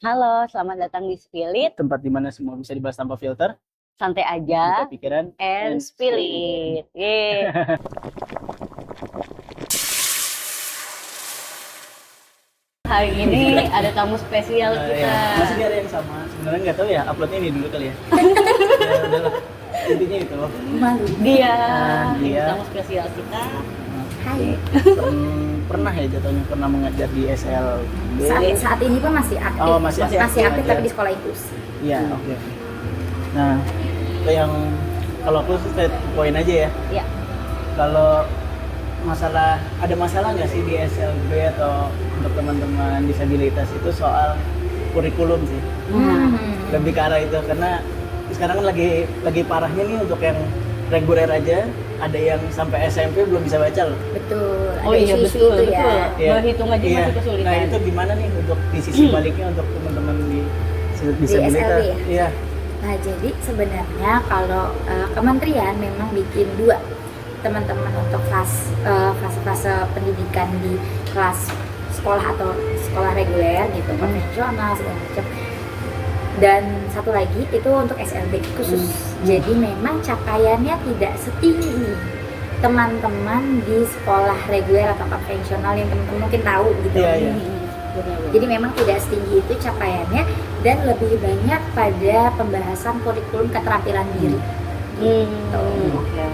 Halo, selamat datang di Spilit. Tempat di mana semua bisa dibahas tanpa filter, Santai buka aja pikiran, and and spirit. Yeay. Hari ini ada tamu spesial kita. masih ada yang sama. Sebenarnya nggak tahu ya, uploadnya ini dulu kali ya. Ya udahlah, intinya itu. Malu. Dia, Dia. tamu spesial kita. Hai. Pernah ya jatuhnya pernah mengajar di SLB. Saat ini pun masih aktif. Oh, masih aktif aja. tapi di sekolah inklusi. Iya, oke. Nah, itu yang kalau aku sih straight point aja ya. Ya. Kalau ada masalah nggak sih di SLB atau untuk teman-teman disabilitas itu soal kurikulum sih? Lebih ke arah itu karena sekarang kan lagi parahnya nih untuk yang reguler aja ada yang sampai SMP belum bisa baca loh. Betul. Oh Ada iya, isu-isu betul, itu betul. ya. Iya. Berhitung aja Iya. masih kesulitan. Nah itu gimana nih untuk di sisi baliknya untuk teman-teman di disabilitas? SLB ya? Iya. Nah, jadi sebenarnya kalau kementerian memang bikin dua teman-teman untuk fase-fase pendidikan di kelas sekolah atau sekolah reguler gitu, konvensional segala macam. Dan satu lagi itu untuk SLB khusus. Jadi memang capaiannya tidak setinggi teman-teman di sekolah reguler atau konvensional yang teman-teman mungkin tahu gitu. Iya, iya. Jadi memang tidak setinggi itu capaiannya dan lebih banyak pada pembahasan kurikulum keterampilan diri. Oke.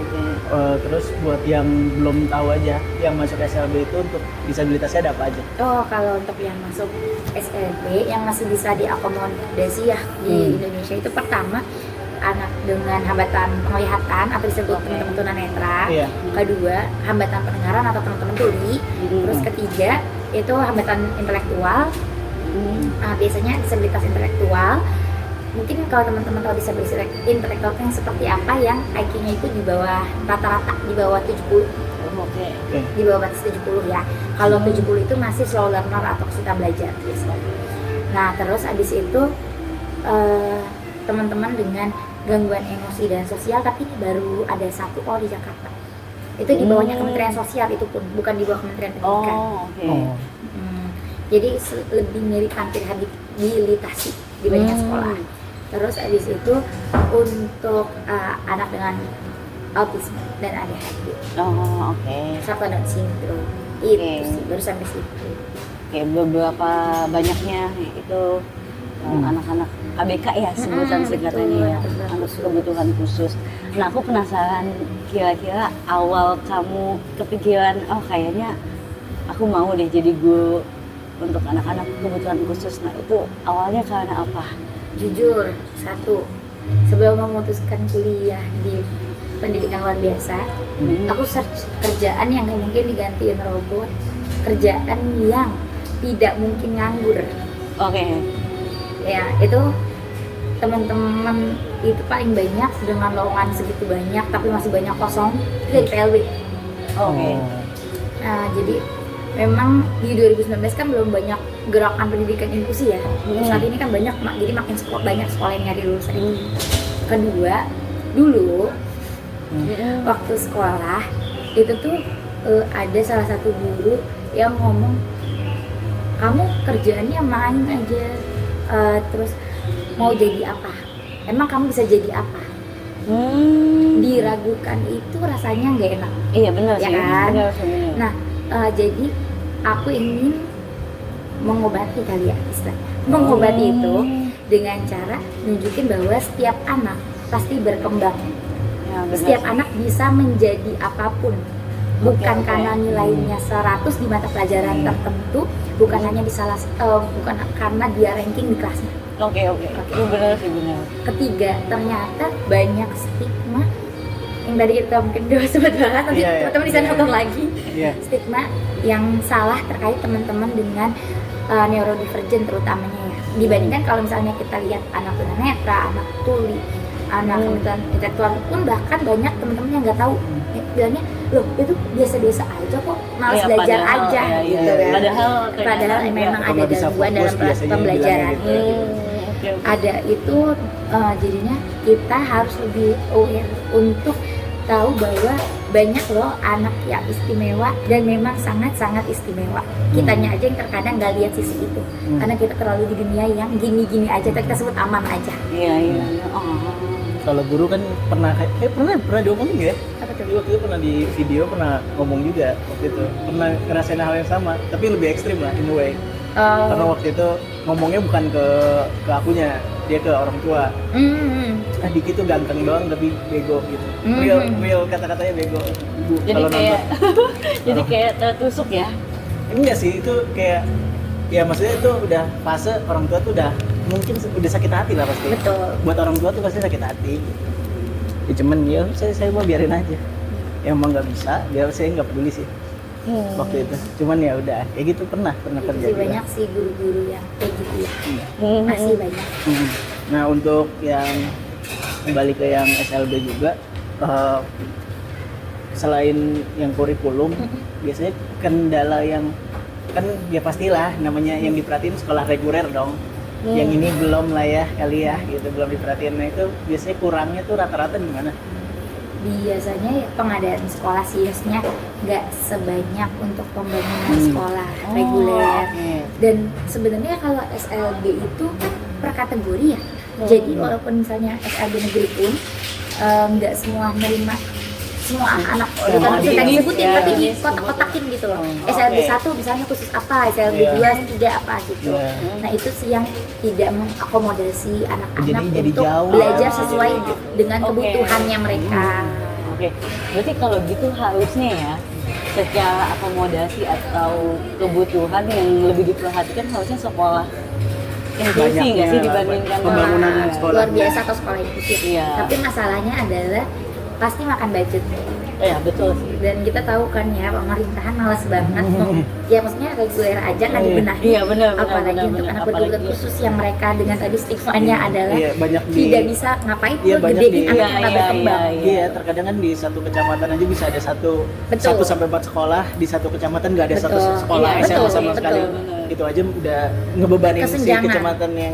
Terus buat yang belum tahu aja, yang masuk SLB itu untuk disabilitasnya ada apa aja? Oh, kalau untuk yang masuk SLB yang masih bisa diakomodasi ya di Indonesia itu pertama anak dengan hambatan penglihatan atau disebut teman-teman tunanetra. Iya. Kedua, hambatan pendengaran atau teman-teman tuli. Terus ketiga, itu hambatan intelektual. Nah, biasanya disabilitas intelektual. Mungkin kalau teman-teman tahu disabilitas intelektual yang seperti apa, yang IQ-nya itu di bawah rata-rata, di bawah 70. Oke. Di bawah batas 70 ya. Kalau 70 itu masih slow learner atau kesulitan belajar biasanya. Nah, terus abis itu teman-teman dengan gangguan emosi dan sosial, tapi ini baru ada satu di Jakarta. Itu di bawahnya Kementerian Sosial, itu pun bukan di bawah Kementerian Pendidikan. Oh, oke. Jadi lebih mirip hampir rehabilitasi dibandingkan sekolah. Terus abis itu untuk anak dengan autisme dan ADHD. Oh, oke. Sarkoid Down syndrome. Itu Oke. sih baru sampai situ. Oke, beberapa banyaknya itu anak-anak ABK ya sebutan singkatannya ya, betul. anak kebutuhan khusus. Nah, aku penasaran kira-kira awal kamu kepikiran, oh kayaknya aku mau deh jadi guru untuk anak-anak kebutuhan khusus. Nah, itu awalnya karena apa? Jujur, satu, sebelum memutuskan kuliah di pendidikan luar biasa, aku search kerjaan yang gak mungkin digantiin robot, kerjaan yang tidak mungkin nganggur. Oke. Ya, itu teman-teman itu paling banyak dengan lowongan segitu banyak tapi masih banyak kosong itu dari PLB. Oke. Nah, jadi memang di 2019 kan belum banyak gerakan pendidikan inklusi ya. Saat ini kan banyak, jadi makin banyak sekolah yang nyari lulusan ini. Kedua, dulu waktu sekolah itu tuh ada salah satu guru yang ngomong, kamu kerjaannya main aja, terus mau jadi apa? Emang kamu bisa jadi apa? Diragukan itu rasanya nggak enak. Iya benar Ya sih. kan? Benar sih, benar. Nah, jadi aku ingin mengobati kali ya istilahnya. Mengobati itu dengan cara nunjukin bahwa setiap anak pasti berkembang. Ya, benar Setiap sih. anak bisa menjadi apapun. Bukan Oke. karena nilainya 100 di mata pelajaran tertentu, bukan hanya bukan karena dia ranking di kelasnya. Oke. Itu benar sih, benar. Ketiga, ternyata banyak stigma yang tadi kita mungkin udah sempat bahas, nanti Iya, teman-teman bisa iya. nonton lagi. Iya. Stigma yang salah terkait teman-teman dengan neurodivergent terutamanya ya. Dibandingkan kalau misalnya kita lihat anak tunanetra, anak tuli, anak kebutuhan intelektual pun bahkan banyak teman-teman yang nggak tahu. Bilangnya, loh itu biasa-biasa aja kok, malas Iya, belajar padahal, aja iya, gitu iya. kan. Padahal Memang Kalau ada bisa gangguan fokus dalam biasanya pembelajaran. bilangnya gitu. Oke. Ada itu jadinya kita harus lebih aware untuk tahu bahwa banyak loh anak yang istimewa dan memang sangat-sangat istimewa. Kitanya aja yang terkadang nggak lihat sisi itu, karena kita terlalu di dunia yang gini-gini aja, kita sebut aman aja. Iya. Oh. Kalau guru kan pernah diomongin ya? Apa tuh? Waktu itu pernah di video pernah ngomong juga waktu itu, pernah ngerasain hal yang sama, tapi lebih ekstrim lah in a way. Karena waktu itu ngomongnya bukan ke akunya, dia ke orang tua. Diki tuh ganteng doang tapi bego gitu. Real kata-katanya bego. Ibu, Jadi kalau kayak nonton. jadi kayak tertusuk ya. Enggak sih, itu kayak ya maksudnya itu udah fase orang tua tuh udah mungkin udah sakit hati lah pasti. Betul. Buat orang tua tuh pasti sakit hati. Ya cuman ya saya mau biarin aja. Ya emang nggak bisa, biar saya nggak peduli sih waktu itu. Cuman ya udah kayak gitu pernah terjadi. Masih banyak sih guru-guru yang kayak gitu ya. Masih banyak. Nah untuk yang kembali ke yang SLB juga, selain yang kurikulum, biasanya kendala yang kan ya pastilah namanya yang diperhatiin sekolah reguler dong. Yang ini belum lah ya kali ya gitu, belum diperhatiin. Nah itu biasanya kurangnya tuh rata-rata di mana? Biasanya ya pengadaan sekolah siasnya nggak sebanyak untuk pembangunan sekolah reguler. Dan sebenarnya kalau SLB itu kan per kategori ya. Jadi walaupun misalnya SLB negeri pun nggak semua menerima semua anak bukan kita disebutin tapi di kotak-kotakin gitu loh. SLB 1 misalnya khusus apa, SLB 2, 3 apa gitu. Nah itu sih yang tidak mengakomodasi anak-anak Jadi untuk jauh. belajar sesuai dengan kebutuhannya mereka. Oke. Berarti kalau gitu harusnya ya secara akomodasi atau kebutuhan yang lebih diperhatikan harusnya sekolah inklusi nggak sih dibandingkan pembangunan sekolah luar biasa atau sekolah inklusif. Iya. Tapi masalahnya adalah pasti makan budget. Ya betul sih. Dan kita tahu kan ya pemerintahan malas banget ya maksudnya reguler aja kan dibenahi. Iya benar. Apalagi untuk anak berkebutuhan khusus yang mereka dengan tadi stigmanya adalah banyak tidak bisa ngapain Iya, tuh banyak gedein di- anak yang berkembang. Iya, terkadang kan di satu kecamatan aja bisa ada satu Betul. sampai 4 sekolah, di satu kecamatan nggak ada satu Betul. sekolah Iya, SMA betul, sama betul. sekali. Benar. Itu aja udah ngebebanin si Kesenjangan. kecamatan yang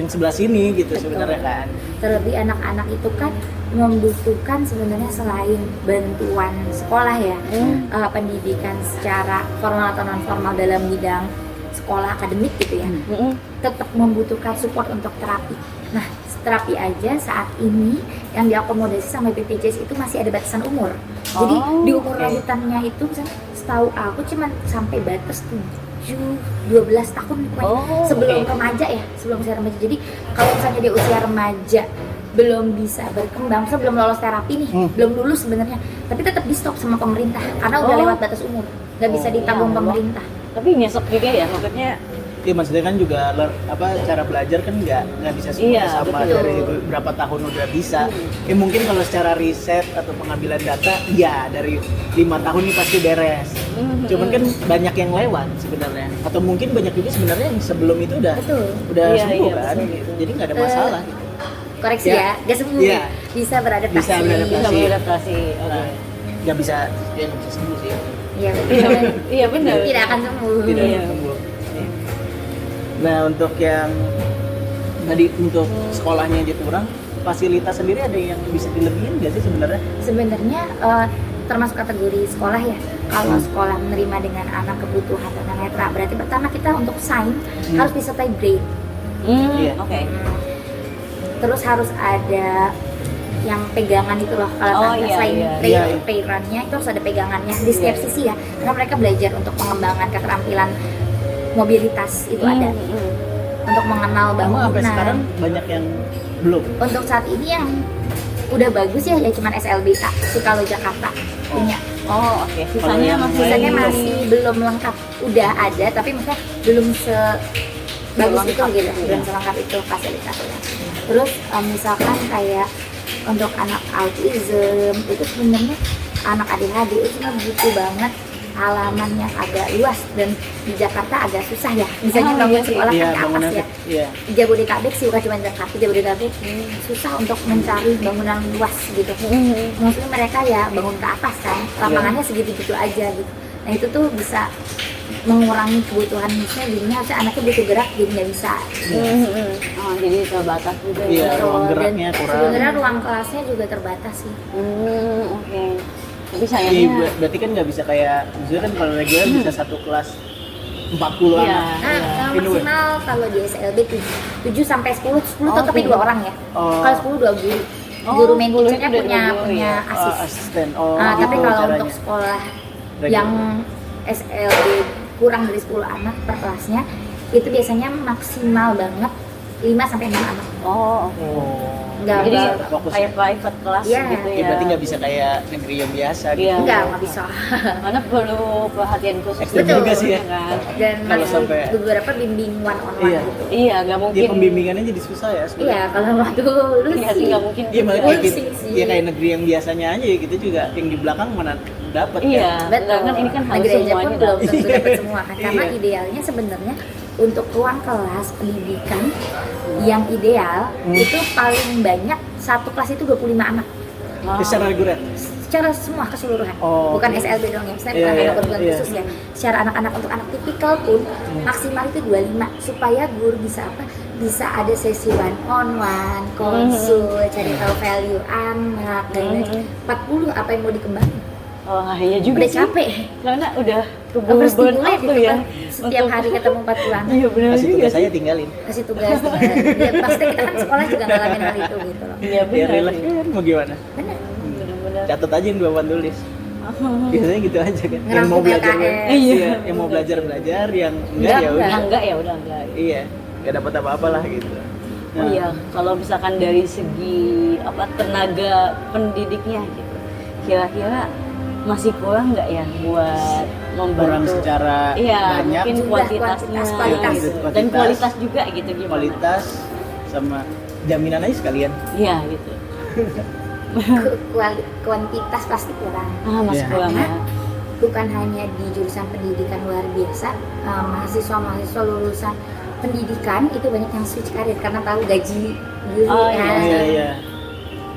sebelah sini gitu Betul. sebenarnya kan. Terlebih anak-anak itu kan membutuhkan sebenarnya selain bantuan sekolah ya, pendidikan secara formal atau non formal dalam bidang sekolah akademik gitu ya, tetap membutuhkan support untuk terapi. Nah terapi aja saat ini yang diakomodasi sama BPJS itu masih ada batasan umur. Jadi di umur lanjutannya itu misalnya setahu aku cuman sampai batas 12 tahun sebelum remaja ya, sebelum usia remaja. Jadi kalau misalnya dia usia remaja belum bisa berkembang, sebelum lolos terapi nih, belum lulus sebenarnya, tapi tetap di stop sama pemerintah karena udah lewat batas umur, nggak bisa ditanggung pemerintah. Tapi nyesek juga ya, maksudnya Iya maksudnya kan juga cara belajar kan nggak bisa semuanya Iya, sama betul. dari berapa tahun udah bisa. Ya mungkin kalau secara riset atau pengambilan data, ya dari 5 tahun nih pasti beres. Cuman kan banyak yang lewat sebenarnya. Atau mungkin banyak juga sebenarnya yang sebelum itu udah Betul. Iya, sembuh iya, kan. betul. Jadi nggak ada masalah. Koreksi Ya. ya, nggak sembuh, Iya. bisa beradaptasi. Bisa beradaptasi. bisa beradaptasi. Nah, nggak bisa sembuh sih. Iya, Iya, betul. iya benar. Tidak akan sembuh. Tidak Iya. sembuh. Nah untuk yang tadi untuk sekolahnya aja kurang, fasilitas sendiri ada yang bisa dilebihin nggak sih sebenarnya? Sebenarnya termasuk kategori sekolah ya. Kalau sekolah menerima dengan anak kebutuhan tunanetra, berarti pertama kita untuk sign harus disertai braille. Iya. Oke. Terus harus ada yang pegangan itu loh, kalau Oh, iya, selain iya. playgroundnya itu harus ada pegangannya di setiap sisi ya, karena mereka belajar untuk pengembangan keterampilan mobilitas itu ada, untuk mengenal Sama sampai sekarang bangunan. banyak yang belum. Untuk saat ini yang udah bagus ya cuman SLBA sih kalau Jakarta punya. Oh, oke. Kalau Sisanya yang masih Sisanya belum. masih belum lengkap, udah ada tapi maksudnya belum bagus itu lengkap, gitu, iya. belum selengkap itu fasilitasnya. Terus misalkan kayak untuk anak autism itu sebenarnya anak ADHD itu cuma butuh banget halaman yang agak luas, dan di Jakarta agak susah ya. Misalnya bangun sekolah Iya, kan ke atas bangunan ya. iya. Di Jabodetabek sih bukan cuma Jakarta, Jabodetabek susah untuk mencari bangunan luas gitu. Maksudnya mereka ya bangun ke atas kan, lapangannya segitu-gitu aja gitu. Nah itu tuh bisa mengurangi kebutuhan misalnya, jadinya harusnya anaknya butuh gerak jadi nggak bisa. Oh, jadi terbatas juga Iya. ya. ruang Dan geraknya kurang. sebenarnya ruang kelasnya juga terbatas sih. Oke. Tapi Iya, sayangnya berarti kan nggak bisa kayak misalnya kan kalau reguler bisa satu kelas 40 Iya. anak. Anyway. Maksimal kalau di SLB 7 sampai 10 Oh, tapi 2 orang ya. Oh. Kalau 10 2 guru. Oh, Guru main 10 teachernya itu punya dari guru, punya ya. asisten. Oh, Tapi gitu kalau caranya. untuk sekolah Reguler. yang SLB kurang dari 10 anak per kelasnya itu biasanya maksimal banget 5 sampai 6 anak. Oh, oke. Oh. Nggak, Jadi nggak. fokus. kayak private kelas Iya. gitu Ya, ya. berarti nggak bisa kayak negeri yang biasa Iya. gitu. Nggak bisa. Karena perlu perhatian khusus. Ekstrim juga gitu sih ya. kan. Dan Kalau masih sampai- beberapa bimbing one on one Iya. gitu. Iya, nggak mungkin. Ya pembimbingannya jadi susah ya sebenarnya. Iya, kalau waktu lu Iya sih, sih nggak mungkin. Iya malah juga. kayak gitu. Pusing sih. Ya kayak negeri yang biasanya aja ya gitu juga yang di belakang mana dapat Iya. kan. betul. Sedangkan ini kan harus Negeri aja pun semuanya belum dapat. tentu dapat semua kan. Karena Iya. idealnya sebenarnya untuk ruang kelas pendidikan yang ideal itu paling banyak satu kelas itu 25 anak Ah. Secara reguler. secara semua keseluruhan. Oh, Bukan oke. SLB dong ya, misalnya Iya, bukan iya, anak berkebutuhan iya. khusus ya. Secara anak-anak untuk anak tipikal pun maksimal itu 25 supaya guru bisa apa? Bisa ada sesi one on one, konsul, cari tahu value anak dan lain-lain. 40 apa yang mau dikembangin? Oh, iya juga Udah sih. capek. Karena udah Harus burn dimulai out gitu tuh ya. kan. Setiap hari ketemu 40 anak. Iya benar Kasih juga tugas sih. saya tinggalin. Kasih tugas. Ya pasti kita kan sekolah juga ngalamin hal itu gitu loh. Iya Biar benar. relax kan mau gimana? Bener. Benar-benar. Catat aja yang 2 tulis. Biasanya gitu aja kan. Yang Ngerangkum mau belajar LKS. iya, yang mau belajar yang enggak ya udah. Enggak ya udah enggak. Iya, nggak dapat apa-apa lah gitu. Oh iya, kalau misalkan dari segi apa tenaga pendidiknya gitu, kira-kira masih kurang nggak ya buat membantu? Kurang secara Iya, banyak, mungkin Jumlah, kuantitasnya kualitas. gitu. Kualitas. Dan kualitas juga gitu gimana? kualitas sama jaminan aja sekalian. Iya gitu. Kuantitas pasti kurang. Masih Iya. kurang ya. Bukan hanya di jurusan pendidikan luar biasa, mahasiswa-mahasiswa lulusan pendidikan itu banyak yang switch karir karena tahu gaji guru Oh, kan. Iya, iya.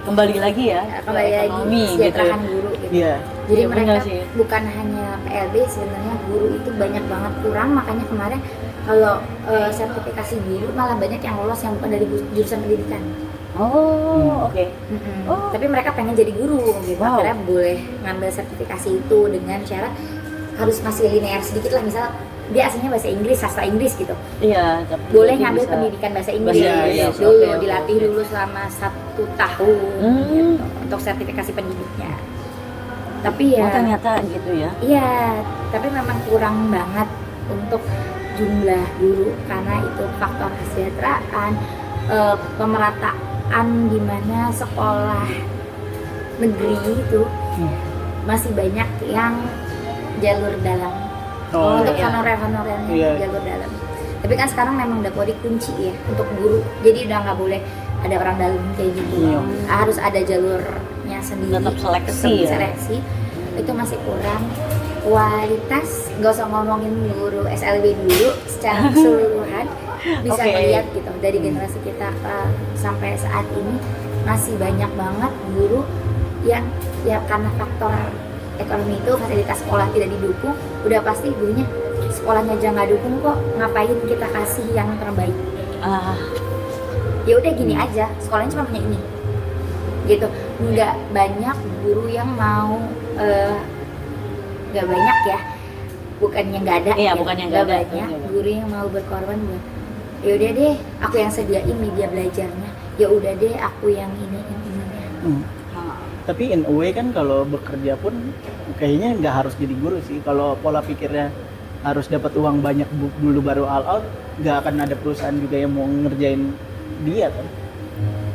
Kembali lagi ya ke Kembali lagi ekonomi gitu. kesejahteraan guru gitu. Iya. Jadi Iya, mereka benar sih. bukan hanya PLB, sebenarnya guru itu banyak banget kurang, makanya kemarin kalau sertifikasi guru malah banyak yang lolos yang bukan dari jurusan pendidikan. Oh, oke. Oh. Tapi mereka pengen jadi guru gitu, Wow. akhirnya boleh ngambil sertifikasi itu dengan syarat harus masih linear sedikit lah, misal dia aslinya bahasa Inggris, sastra Inggris gitu. Iya, tapi Boleh itu ngambil bisa- pendidikan bahasa Inggris Bahasa Inggris, dulu, oke, dilatih oke. dulu selama 1 tahun gitu, untuk sertifikasi pendidiknya. Tapi ya, Oh, ternyata gitu ya. iya, tapi memang kurang banget untuk jumlah guru karena itu faktor kesejahteraan, pemerataan di mana sekolah negeri itu masih banyak yang jalur dalam. Oh, Untuk iya. honorer-honorernya Iya. jalur dalam. Tapi kan sekarang memang udah kode kunci ya untuk guru. Jadi udah nggak boleh ada orang dalam kayak gitu. Iya. Harus ada jalurnya sendiri. Tetap seleksi Tetap ya. seleksi. Itu masih kurang. Kualitas nggak usah ngomongin guru SLB dulu, secara keseluruhan bisa Oke. melihat gitu dari generasi kita sampai saat ini masih banyak banget guru yang ya karena faktor ekonomi itu fasilitas sekolah tidak didukung, udah pasti gurunya sekolahnya aja nggak dukung kok, ngapain kita kasih yang terbaik. Ah, Ya udah gini aja, sekolahnya cuma punya ini gitu. Nggak banyak guru yang mau nggak banyak ya, bukannya nggak ada Iya, ya, bukannya nggak ada. banyak Iya. guru yang mau berkorban buat ya udah deh aku yang sediain media belajarnya, ya udah deh aku yang ini. Tapi in a way kan kalau bekerja pun kayaknya nggak harus jadi guru sih. Kalau pola pikirnya harus dapat uang banyak dulu baru all out, nggak akan ada perusahaan juga yang mau ngerjain dia kan.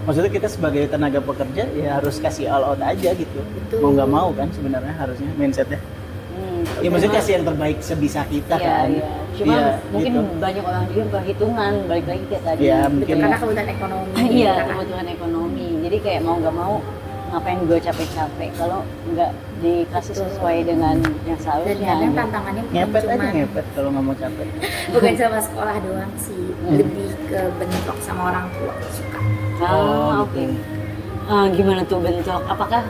Maksudnya kita sebagai tenaga pekerja ya harus kasih all out aja gitu. Betul. Mau nggak mau kan sebenarnya harusnya mindsetnya. Ya maksudnya kasih yang terbaik sebisa kita Iya, kan. iya. Cuma Iya, mungkin gitu. banyak orang juga perhitungan balik lagi kayak tadi. Iya, Betul, mungkin karena kebutuhan ekonomi. Iya, gitu kan. kebutuhan ekonomi. Jadi kayak mau nggak mau ngapain gue capek-capek kalau nggak dikasih sesuai dengan yang Dan seharusnya. kadang gitu. tantangannya bukan ngepet aja cuma ngepet kalau nggak mau capek. bukan sama sekolah doang sih, lebih ke bentrok sama orang tua suka. Ah, oke. Gimana tuh bentrok? Apakah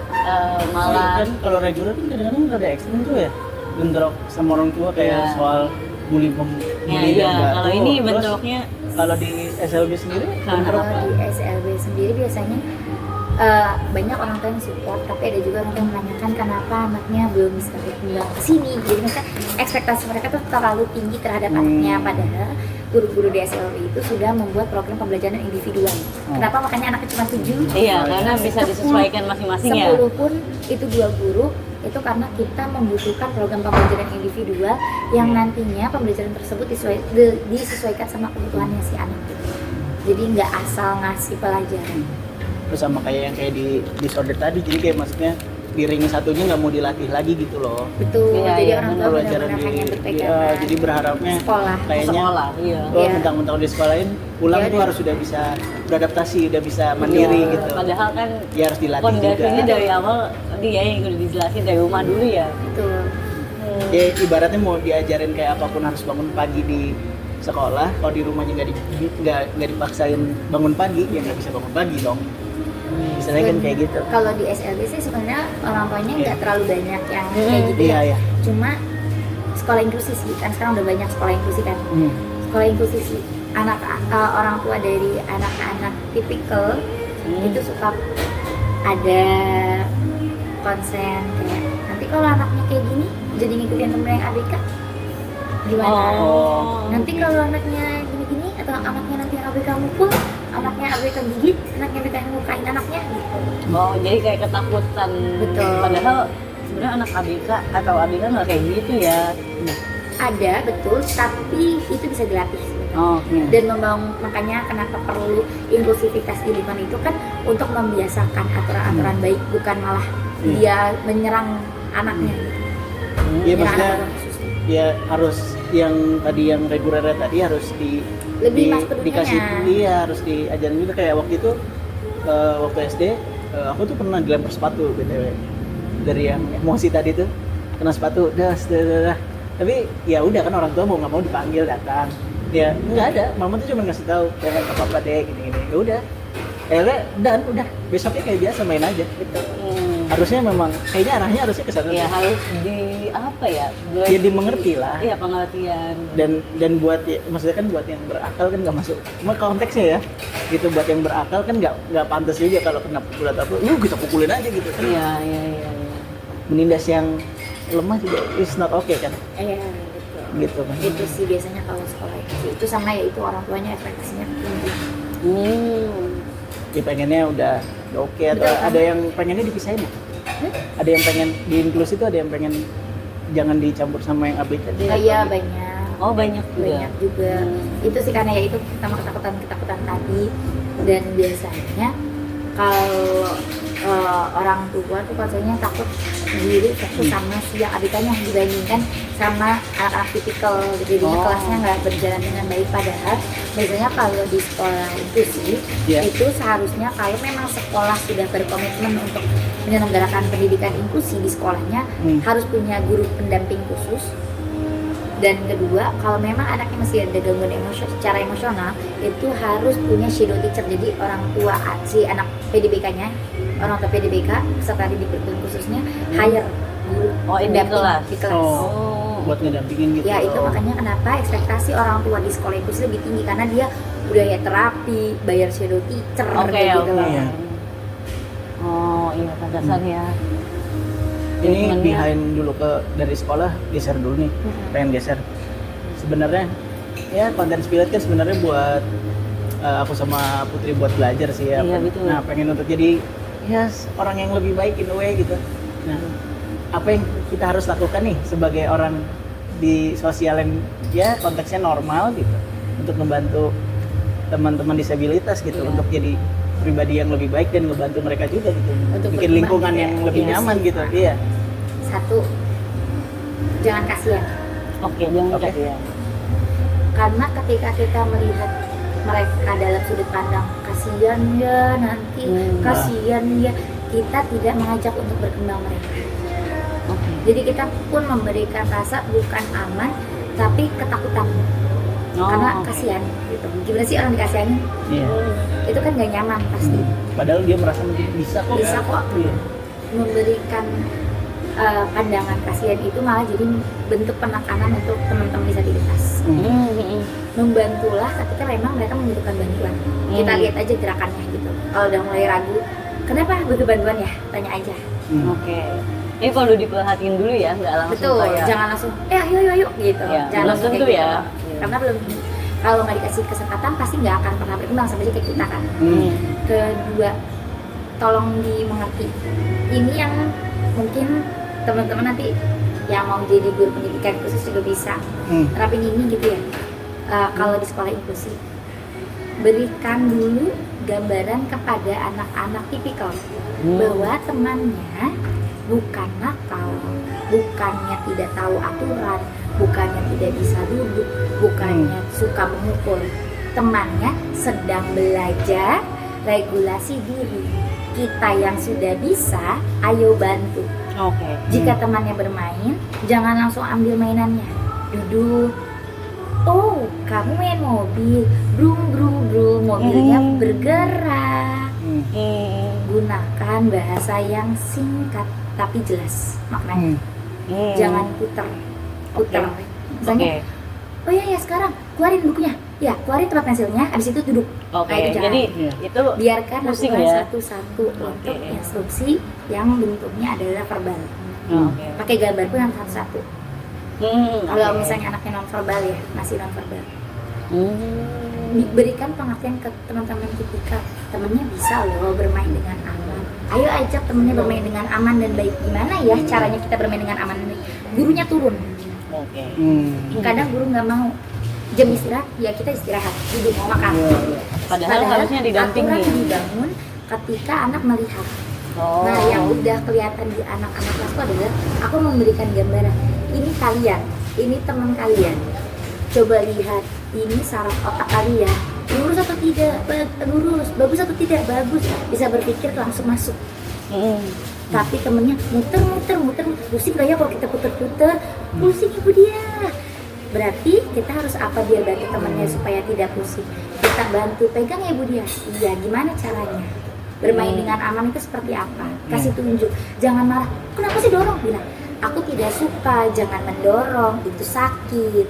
malah kan kalau reguler kan kadang-kadang rada ekstrim tuh ya, bentrok sama orang tua kayak Iya. soal bully ya, bully iya, dan batu. kalau ini Terus bentroknya kalau di SLB sendiri Kalau bentrok Kalau di SLB sendiri biasanya banyak orang tua yang support, tapi ada juga orang tua yang menanyakan kenapa anaknya belum bisa berkembang ke sini. Jadi mereka ekspektasi mereka tuh terlalu tinggi terhadap anaknya, padahal guru-guru di SLB itu sudah membuat program pembelajaran individual. Kenapa makanya anaknya cuma 7? Iya, karena bisa disesuaikan masing-masing ya. 10 pun itu 2 guru, itu karena kita membutuhkan program pembelajaran individual yang nantinya pembelajaran tersebut disesuaikan sama kebutuhannya si anak gitu. Jadi nggak asal ngasih pelajaran. Terus sama kayak yang kayak di disorder tadi, jadi kayak maksudnya di ring satunya nggak mau dilatih lagi gitu loh. Betul, Iya, jadi iya, orang tua Pelajaran benar-benar hanya di berpegangan jadi berharapnya sekolah. kayaknya Sekolah, iya. Iya. mentang-mentang di sekolahin pulang Iya, tuh iya. harus sudah bisa beradaptasi, udah bisa mandiri Iya, gitu. Padahal kan Ya harus dilatih juga. pondasinya dari awal dia yang udah dijelasin dari rumah dulu ya. Betul. Ya ibaratnya mau diajarin kayak apapun harus bangun pagi di sekolah, kalau di rumahnya nggak dipaksain bangun pagi, ya nggak bisa bangun pagi dong. Misalnya kan kayak gitu. Kalau di SLB sih sebenarnya orang tuanya nggak Iya. terlalu banyak yang kayak gitu Iya ya. ya. Cuma sekolah inklusi sih, kan sekarang udah banyak sekolah inklusi kan. Sekolah inklusi sih, orang tua dari anak-anak tipikal itu suka ada konsen kayak nanti kalau anaknya kayak gini jadi ngikutin temen yang ABK gimana? Nanti kalau anaknya gini-gini atau anaknya nanti yang ABK mukul, anaknya ABK gigit, anaknya ABK ngukain anaknya gitu. Oh, jadi kayak ketakutan. Betul. Padahal sebenarnya anak ABK atau ABK nggak kayak gitu ya. Ada betul, tapi itu bisa dilatih sebenarnya. Oh, Dan makanya kenapa perlu inklusivitas di lingkungan itu kan untuk membiasakan aturan-aturan baik, bukan malah dia menyerang anaknya gitu. Iya Menyerang maksudnya anak khususnya. ya harus yang tadi yang reguler tadi harus Lebih mas pedulinya. dikasih iya harus diajarin juga kayak waktu itu waktu SD aku tuh pernah dilempar sepatu BTW dari yang emosi tadi tuh kena sepatu dah. Tapi ya udah kan orang tua mau nggak mau dipanggil datang. Ya nggak ada, mama tuh cuma ngasih tahu jangan ke papa deh gini-gini. Ya udah. Dan udah besoknya kayak biasa main aja gitu. Harusnya memang kayaknya arahnya harusnya ke sana. Ya harus di apa ya? Ya dimengerti lah. Iya, pengertian. Dan buat ya, maksudnya kan buat yang berakal kan nggak masuk. Cuma konteksnya ya, gitu buat yang berakal kan nggak pantas juga kalau kena pukul atau apa. Kita pukulin aja gitu kan. Iya. Menindas yang lemah juga is not okay kan. Iya, betul. Gitu kan. Itu sih biasanya kalau sekolah itu sama ya itu orang tuanya ekspektasinya tinggi. Ya pengennya udah oke atau Betul. ada yang pengennya dipisahin ya? Ada yang pengen di inklusi itu ada yang pengen jangan dicampur sama yang ABK deh. Iya banyak. Oh, banyak juga. Banyak juga. Itu sih karena ya itu sama ketakutan tadi, dan biasanya kalau orang tua tuh konsepnya takut diri fokus sama si yang ABK-nya dibandingkan sama anak-anak tipikal, jadinya kelasnya nggak berjalan dengan baik. Padahal biasanya kalau di sekolah itu sih itu seharusnya kalau memang sekolah sudah berkomitmen untuk menyelenggarakan pendidikan inklusi di sekolahnya harus punya guru pendamping khusus. Dan kedua, kalau memang anaknya masih ada gangguan secara emosional, itu harus punya shadow teacher. Jadi orang tua si anak PDBK-nya, orang tua PDBK serta didik khususnya hire guru Di kelas. di kelas. Buat ngedampingin gitu. Ya itu makanya kenapa ekspektasi orang tua di sekolah inklusi lebih tinggi, karena dia budaya terapi, bayar shadow teacher kayak gitu loh. Iya. Oh, iya pantasan ya. Ini Treatmentnya. behind dulu dari sekolah geser dulu nih, pengen geser. Sebenarnya ya konten spirit kan sebenarnya buat aku sama Putri buat belajar sih ya. Iya, betul. Nah pengen untuk jadi ya orang yang lebih baik in a way gitu. Nah apa yang kita harus lakukan nih sebagai orang di sosial yang ya konteksnya normal gitu untuk membantu teman-teman disabilitas gitu untuk jadi pribadi yang lebih baik dan ngebantu mereka juga gitu, Untuk bikin lingkungan berkembang, yang ya. lebih Iya nyaman sih. gitu. Iya. Satu, jangan kasihan. Oke, jangan Oke. kasihan. Karena ketika kita melihat mereka dalam sudut pandang kasihan ya nanti, kasihan ya, kita tidak mengajak untuk berkembang mereka. Oke. Jadi kita pun memberikan rasa bukan aman, tapi ketakutan. Karena kasihan gitu. Gimana sih orang dikasihani? Iya. Itu kan gak nyaman pasti. Padahal dia merasa mungkin bisa kok. Bisa kok. Iya. Memberikan pandangan kasihan itu malah jadi bentuk penekanan untuk teman-teman disabilitas. Membantulah ketika memang mereka membutuhkan bantuan. Kita lihat aja gerakannya gitu. Kalau udah mulai ragu, kenapa butuh bantuan ya? Tanya aja. Oke. Ini kalau diperhatiin dulu ya, nggak langsung Betul, kayak jangan langsung ayo gitu. Ya, Jangan belum langsung tentu kayak ya. gitu. Karena belum, kalau nggak dikasih kesempatan pasti nggak akan pernah berkembang, sama aja kayak kita kan. Kedua, tolong dimengerti. Ini yang mungkin teman-teman nanti yang mau jadi guru pendidikan khusus juga bisa terapin ini gitu ya. Kalau di sekolah inklusi, berikan dulu gambaran kepada anak-anak tipikal bahwa temannya bukan nakal, bukannya tidak tahu aturan, bukannya tidak bisa duduk, bukannya suka memukul. Temannya sedang belajar regulasi diri. Kita yang sudah bisa, ayo bantu. Oke. Jika temannya bermain, jangan langsung ambil mainannya. Duduk. Oh, kamu main mobil. Brum brum brum, mobilnya bergerak. Gunakan bahasa yang singkat tapi jelas maknanya. Jangan puter. Misalnya, oh ya sekarang keluarin bukunya. Ya, keluarin tempat pensilnya, habis itu duduk. Oke, Nah, itu jangan. jadi itu Biarkan pusing lakukan ya. satu-satu untuk instruksi yang bentuknya adalah verbal. Oke. Pakai gambar pun yang satu-satu. Kalau misalnya anaknya non verbal ya, masih non verbal. Berikan pengertian ke teman-teman ketika temennya bisa loh bermain dengan aman. Ayo ajak temennya bermain dengan aman dan baik. Gimana ya caranya kita bermain dengan aman dan baik? Gurunya turun. Oke. Kadang guru nggak mau. Jam istirahat, ya kita istirahat, duduk mau makan. Padahal harusnya didampingi. Aturan dibangun ketika anak melihat. Oh. Nah, yang udah kelihatan di anak-anak kelas itu adalah aku memberikan gambaran. Ini kalian, ini teman kalian. Coba lihat, ini saraf otak kalian. Lurus atau tidak? Lurus. Bagus atau tidak? Bagus. Bisa berpikir langsung masuk. Tapi temennya muter. Pusing gak ya kalau kita puter-puter? Pusing ibu dia. Berarti kita harus apa biar bantu temannya supaya tidak pusing? Kita bantu pegang ya Bu dia. Iya, gimana caranya? Bermain dengan aman itu seperti apa? Kasih tunjuk. Jangan marah. Kenapa sih dorong? Bilang, aku tidak suka. Jangan mendorong. Itu sakit.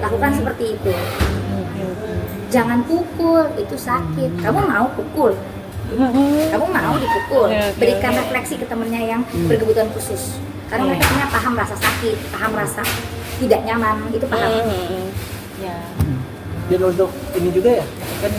Lakukan seperti itu. Jangan pukul. Itu sakit. Kamu mau pukul? Kamu mau dipukul? Berikan refleksi ke temennya yang berkebutuhan khusus. Karena mereka punya paham rasa sakit, paham rasa tidak nyaman, itu paham. Ya. Dan untuk ini juga ya, kan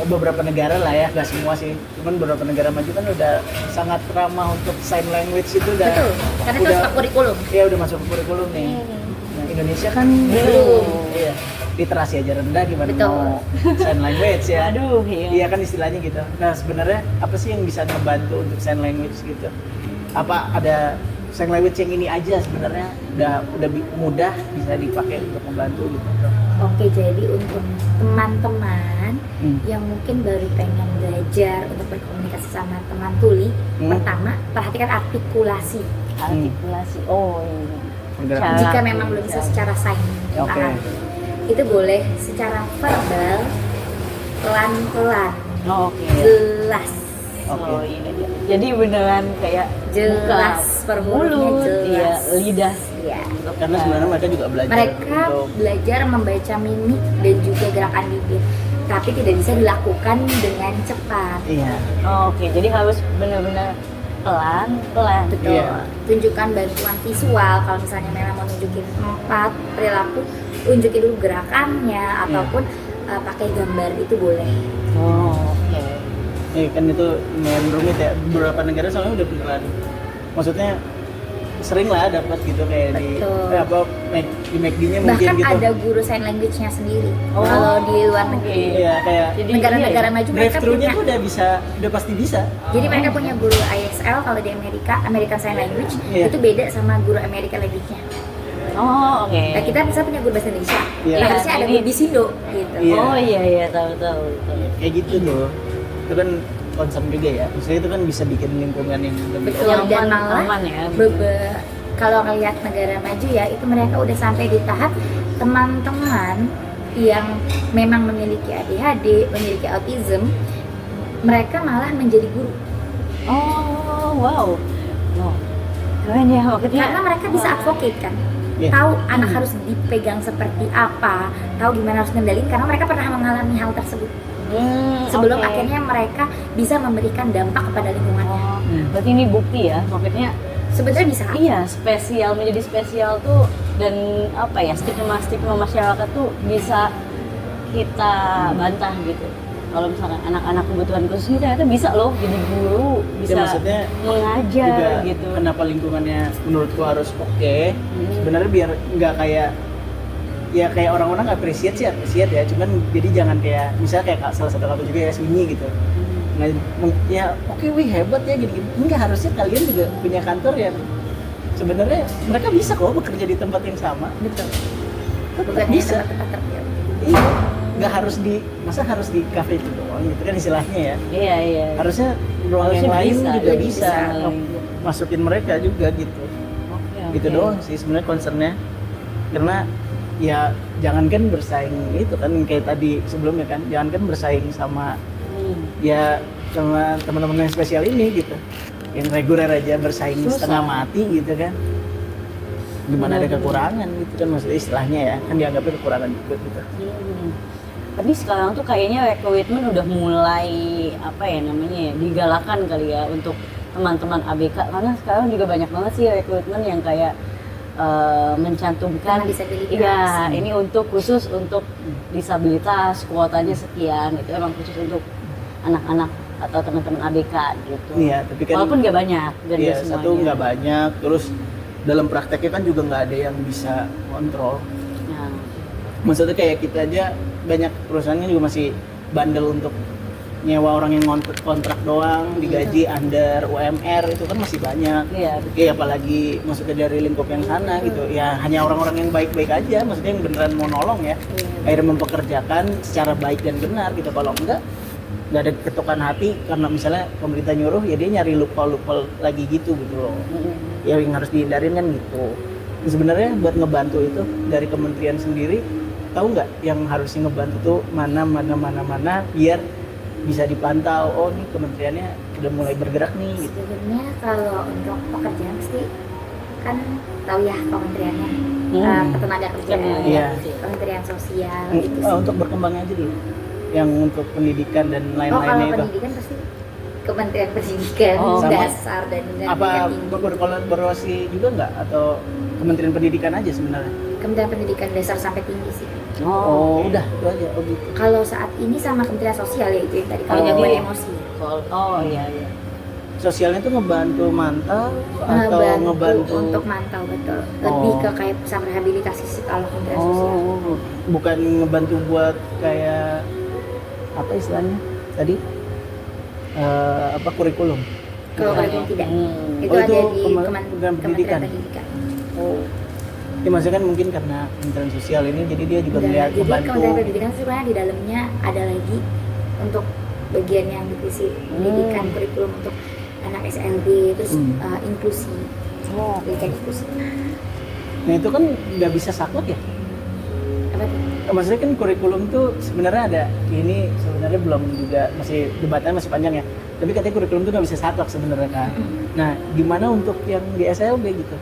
beberapa negara lah ya, gak semua sih, cuman beberapa negara maju kan udah sangat ramah untuk sign language itu udah. Betul, karena itu udah, masuk kurikulum. Iya udah masuk ke kurikulum nih. Nah, Indonesia kan Belum. Iya, literasi aja rendah gimana Betul. mau sign language ya. Aduh, iya. Iya kan istilahnya gitu. Nah sebenarnya apa sih yang bisa ngebantu untuk sign language gitu? Apa ada sign language yang ini aja sebenarnya udah mudah bisa dipakai untuk membantu gitu? Oke, jadi untuk teman-teman yang mungkin baru pengen belajar untuk berkomunikasi sama teman tuli, pertama perhatikan artikulasi. Artikulasi. Oh, iya. Cara- Jika memang belum bisa secara sign, Oke. itu boleh secara verbal, pelan-pelan, Oke. jelas. Oh, iya. Jadi beneran kayak Jelas, buka per mulutnya mulut, iya, jelas. lidah. Ya. Karena sebenarnya mereka juga belajar Mereka untuk belajar membaca mimik dan juga gerakan bibir, tapi tidak bisa dilakukan dengan cepat. iya. Oke, jadi harus benar-benar pelan-pelan. Betul. Iya. Tunjukkan bantuan visual kalau misalnya memang mau nunjukin tempat perilaku, tunjukin dulu gerakannya ataupun pakai gambar itu boleh. Oh, oke. Kan itu lumayan rumit ya, beberapa negara soalnya udah beneran, maksudnya sering lah dapat gitu kayak Betul. di McD-nya mungkin Bahkan gitu. ada guru sign language-nya sendiri. Oh, Kalau di luar negeri. Iya kayak Jadi Negara-negara maju mereka drive-thru-nya punya. tuh udah pasti bisa. Jadi mereka punya guru ISL kalau di Amerika, American Sign Language, Iya. itu beda sama guru American Language-nya. Oh, oke. Nah, kita bisa punya guru bahasa Indonesia. Iya. Nah, harusnya ada Ini- guru Bisindo gitu. Iya. Oh, iya, tahu. Kayak gitu tuh. Itu kan concern juga ya. Maksudnya itu kan bisa bikin lingkungan yang lebih Betul. Nyaman, Dan malah aman ya. kalau ngelihat negara maju ya, itu mereka udah sampai di tahap teman-teman yang memang memiliki ADHD, memiliki autism, mereka malah menjadi guru. Oh, wow. Oh. Keren ya, maksudnya. Karena mereka bisa advocate kan. Iya. Tahu anak harus dipegang seperti apa, tahu gimana harus ngendalin karena mereka pernah mengalami hal tersebut. sebelum oke. akhirnya mereka bisa memberikan dampak kepada lingkungannya. Oh, berarti ini bukti ya, maksudnya Sebenarnya bisa. iya spesial, menjadi spesial tuh, dan apa ya, stigma masyarakat tuh bisa kita bantah gitu. Kalau misalkan anak-anak kebutuhan khusus ini ternyata bisa loh jadi guru, bisa Ya, maksudnya mengajar juga gitu. kenapa lingkungannya menurutku harus oke. Sebenarnya biar nggak kayak ya kayak orang-orang appreciate ya, cuman jadi jangan kayak misalnya kayak salah satu kamu juga ya Swinyi gitu. Nah, ya oke, wih hebat ya gini-gini. Enggak, harusnya kalian juga punya kantor yang sebenarnya mereka bisa kok bekerja di tempat yang sama gitu. Bukan Tetap hanya bisa. tempat-tempat tertentu. Iya. Nggak harus masa harus di kafe itu doang gitu kan istilahnya ya. Iya. Harusnya ruang Harusnya yang lain bisa, juga iya, bisa, bisa. masukin mereka juga gitu. Oke, Gitu oke. doang sih sebenarnya concernnya. Karena ya jangankan bersaing itu kan kayak tadi sebelumnya kan, jangankan bersaing sama ya sama teman-teman yang spesial ini gitu, yang reguler aja bersaing Susah. setengah mati gitu kan, gimana ada Benar-benar. kekurangan gitu kan, maksudnya istilahnya ya kan dianggapnya kekurangan juga gitu. Tapi sekarang tuh kayaknya recruitment udah mulai apa ya namanya ya, digalakan kali ya untuk teman-teman ABK, karena sekarang juga banyak banget sih recruitment yang kayak mencantumkan Karena disabilitas. iya ini untuk khusus untuk disabilitas, kuotanya sekian, itu emang khusus untuk anak-anak atau teman-teman ABK gitu. Iya, tapi kan Walaupun nggak banyak dan ya nggak semuanya. satu nggak banyak, terus dalam prakteknya kan juga nggak ada yang bisa kontrol. Nah, Maksudnya kayak kita aja banyak perusahaannya juga masih bandel untuk nyewa orang yang kontrak doang, digaji under UMR, itu kan masih banyak. iya. Ya apalagi maksudnya dari lingkup yang sana gitu. Ya hanya orang-orang yang baik-baik aja, maksudnya yang beneran mau nolong ya. Akhirnya mempekerjakan secara baik dan benar gitu. Kalau enggak ada ketukan hati karena misalnya pemerintah nyuruh, ya dia nyari loophole lagi gitu loh. Ya yang harus dihindarin kan gitu. Dan sebenarnya buat ngebantu itu dari kementerian sendiri, tahu nggak yang harusnya ngebantu tuh mana biar bisa dipantau, oh nih kementeriannya udah mulai bergerak nih gitu. Sebenarnya kalau untuk pekerjaan pasti kan tahu ya kementeriannya ketenaga kerjaan, Iya. kementerian sosial itu sih. Untuk berkembangnya aja dulu. Yang untuk pendidikan dan Oh, kalau lain-lainnya itu. pendidikan pasti Kementerian Pendidikan Oh, sama. dasar dan Apa pendidikan tinggi. berkolaborasi juga nggak atau Kementerian Pendidikan aja sebenarnya? Kementerian Pendidikan dasar sampai tinggi sih. Oh, udah itu aja. Oh gitu. Kalau saat ini sama Kementerian Sosial ya itu yang tadi kalau Oh, jadi jadi- emosi. Oh iya. Sosialnya tuh ngebantu mantau atau ngebantu untuk mantau, betul. Lebih Oh. ke kayak sama rehabilitasi sih kalau Kementerian Sosial. Oh. bukan ngebantu buat kayak apa istilahnya tadi apa kurikulum. Kalau Bukan. kurikulum tidak. Itu Oh, ada itu di Kementerian Pendidikan. Pendidikan. Oh. Ya maksudnya kan mungkin karena Kementerian Sosial ini jadi dia juga melihat Jadi membantu. Kementerian Pendidikan sebenarnya di dalamnya ada lagi untuk bagian yang divisi pendidikan kurikulum untuk anak SLB, terus inklusi, Oh. pendidikan inklusi. Nah itu kan nggak bisa saklek ya. Apa tuh? Maksudnya kan kurikulum tuh sebenarnya ada, ini sebenarnya belum juga, masih debatnya masih panjang ya. Tapi katanya kurikulum tuh nggak bisa saklek sebenarnya kan. Nah gimana untuk yang di SLB gitu?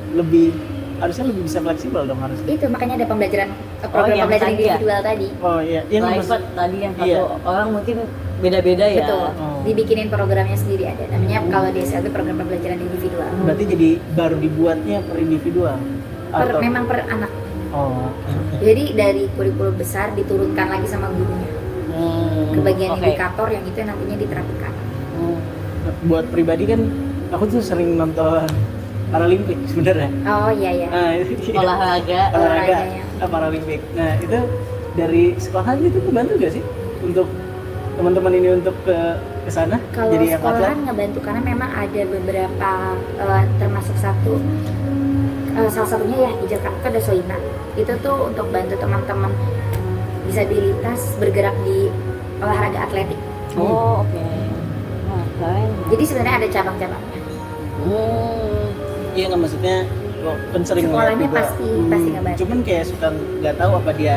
Harusnya lebih bisa fleksibel dong harusnya. Itu makanya ada pembelajaran program yang pembelajaran tadi ya? individual tadi. Oh iya, yang Private tadi yang satu Iya. orang mungkin beda-beda ya. Betul. Oh. Dibikinin programnya sendiri ada. Namanya kalau di SLB program pembelajaran individual. berarti jadi baru dibuatnya per individual. Memang per anak. Oh. Jadi dari kurikulum besar diturunkan lagi sama gurunya ke bagian Oke. indikator yang itu nantinya diterapkan. Buat pribadi kan aku tuh sering nonton Paralimpik sebenarnya. Oh iya ya. Nah, itu dia. Olahraga. olahraganya. Paralimpik. Nah itu dari sekolahan itu membantu gak sih untuk teman-teman ini untuk ke sana Kalau jadi yang atlet? sekolahan ngebantu karena memang ada beberapa termasuk salah satunya ya di Jakarta ada Soina. Itu tuh untuk bantu teman-teman disabilitas bergerak di olahraga atletik. Oh, oke. Wah, keren. Jadi sebenarnya ada cabang-cabangnya. Iya nggak, maksudnya kan sering lihat Sekolahnya juga. pasti ngebantu. Cuman kayak suka nggak tahu apa dia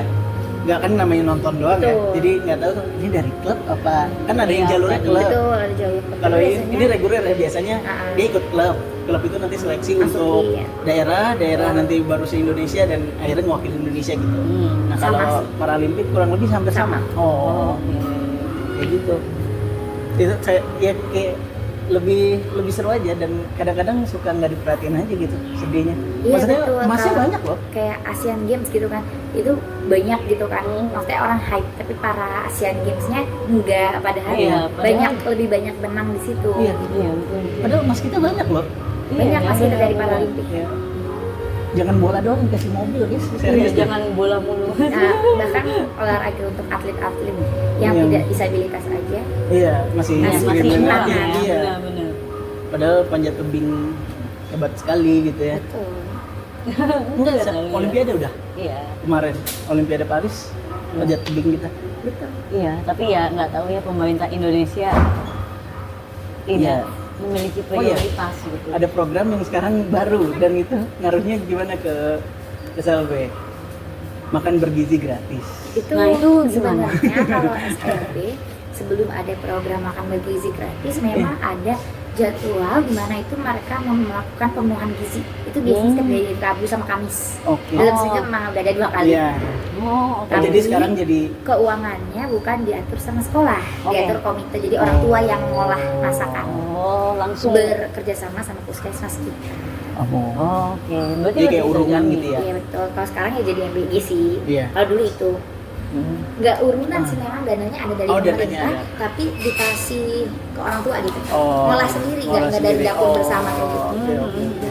nggak, kan namanya nonton doang ya, Betul. jadi nggak tahu tuh ini dari klub apa, kan ada yang Iya, jalurnya klub. Betul, ada jalur. Kalau Biasanya ini reguler ya biasanya dia ikut klub itu nanti seleksi Masuk, untuk iya. daerah nanti baru se Indonesia dan akhirnya mewakili Indonesia gitu. Nah Sama kalau sih. Paralimpik kurang lebih hampir sama. Sama. Oh. Oke. kayak gitu. Itu saya ya kayak lebih seru aja, dan kadang-kadang suka nggak diperhatiin aja gitu sedihnya. Iya, Maksudnya betul. masih Kalau banyak loh. kayak Asian Games gitu kan, itu banyak gitu kan, maksudnya orang hype, tapi para Asian Games-nya enggak, padahal Iya, banyak, lebih banyak benang di situ. Iya. Iya, betul. Padahal mas kita banyak loh. Banyak Iya, masih benar, dari benar. Paralimpik. Ya. Jangan bola doang dikasih mobil guys, Iya, serius. jangan bola mulu. Nah, bahkan olahraga untuk atlet-atlet yang Iya. tidak disabilitas aja. Iya, masih Masih masih banyak. kurang ya, Iya. benar-benar. Padahal panjat tebing hebat sekali gitu ya. Betul. Enggak, Benar, Olimpiade udah Iya, kemarin, Olimpiade Paris panjat tebing kita. Betul. iya, tapi ya nggak tahu ya pemerintah Indonesia tidak memiliki Oh iya. prioritas gitu. Ada program yang sekarang baru dan itu ngaruhnya gimana ke SLB? Makan bergizi gratis. Itu, Nah, itu gimana? sebenarnya kalau SLB sebelum ada program makan bergizi gratis memang ada jadwal di mana itu mereka melakukan pemenuhan gizi. Itu biasanya setiap hari Rabu sama Kamis. Oke. Dalam Oh. seminggu memang udah ada 2 kali. Iya. Oh, oke. Nah, jadi Tapi- sekarang jadi Keuangannya bukan diatur sama sekolah, Oke. diatur komite. Jadi orang tua yang ngolah masakan. Oh, langsung. Bekerja sama sama puskesmas kita. Oh, oke. Berarti Jadi kayak lebih urungan terjamin. gitu ya? Iya betul. Kalau sekarang ya jadi MBG sih. Iya. Kalau dulu itu Hmm. nggak urunan sih, memang dananya ada dari Oh, dananya pemerintah, ada. tapi dikasih ke orang tua gitu. Oh. Ngolah sendiri, Ngolah nggak dari sendiri. dapur Oh, bersama kayak gitu. Oke, oke.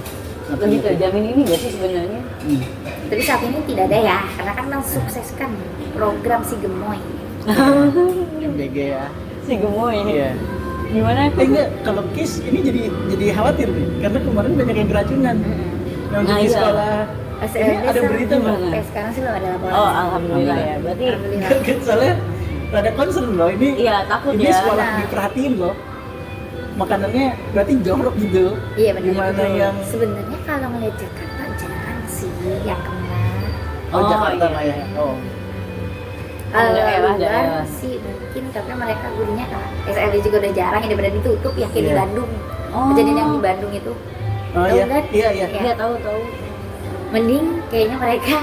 Lebih terjamin ini nggak sih sebenarnya? Hmm. Tapi saat ini tidak ada ya, karena kan mensukseskan program si Gemoy. MBG ya. Si gemoy. Iya. Gimana? Enggak, kalau KIS ini jadi khawatir nih, karena kemarin banyak yang keracunan. Yang Nah, di iya. sekolah. SLB Ini ada berita nggak? sampai sekarang sih belum ada laporan. Oh, alhamdulillah ya. Berarti Alhamdulillah. Soalnya rada concern loh ini. iya takut Ini ya. sekolah Nah. diperhatiin loh. Makanannya berarti jorok gitu. Iya benar. Gimana betul. yang Sebenarnya kalau ngeliat Jakarta jangan sih yang kena. oh, Jakarta iya. lah ya. Oh. Kalau Daerah, luar daerah. sih mungkin, tapi mereka gurunya kan SLB juga udah jarang ya, daripada ditutup ya kayak di Iya. Bandung. Oh. Kejadian yang di Bandung itu Oh Tahu iya. kan? Iya, iya. Iya. Iya tahu tahu. mending kayaknya mereka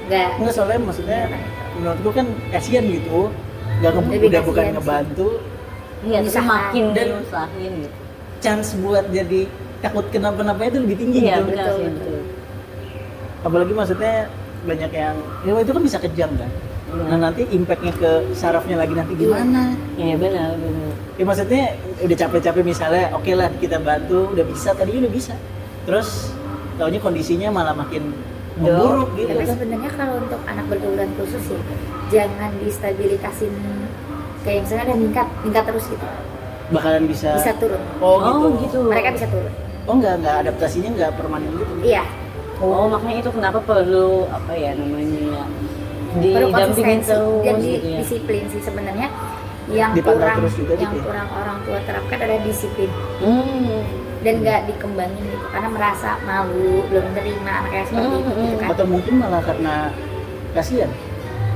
nggak Enggak, soalnya maksudnya menurutku kan kasihan gitu. Lebih Udah bukan kasihan sih. ngebantu, Iya, tapi Usaha. makin Dan- diusahin gitu. chance buat jadi takut kenapa-napa itu lebih tinggi Iya, gitu. benar betul, sih. betul. Betul. Apalagi maksudnya banyak yang ya itu kan bisa kejam kan. Iya. Nah nanti impactnya ke sarafnya lagi nanti gimana? Iya, benar, benar. Ya maksudnya udah capek-capek misalnya, oke lah kita bantu, udah bisa, tadi udah bisa. Terus taunya kondisinya malah makin memburuk gitu Tapi kan. sebenarnya kalau untuk anak berkebutuhan khusus ya jangan distabilitasin, kayak misalnya ada meningkat terus gitu, Bakalan bisa, bisa turun. Oh Oh, gitu. gitu. Mereka bisa turun. Oh enggak adaptasinya enggak permanen gitu. Iya. Oh, makanya itu kenapa perlu apa ya namanya? Perlu Didampingin konsistensi terus dan gitu ya. disiplin sih sebenarnya. Yang Dipantau kurang terus juga yang gitu ya? kurang orang tua terapkan adalah disiplin Hmm. dan nggak dikembangin gitu karena merasa malu, belum menerima anaknya seperti itu gitu kan. Atau mungkin malah karena kasihan.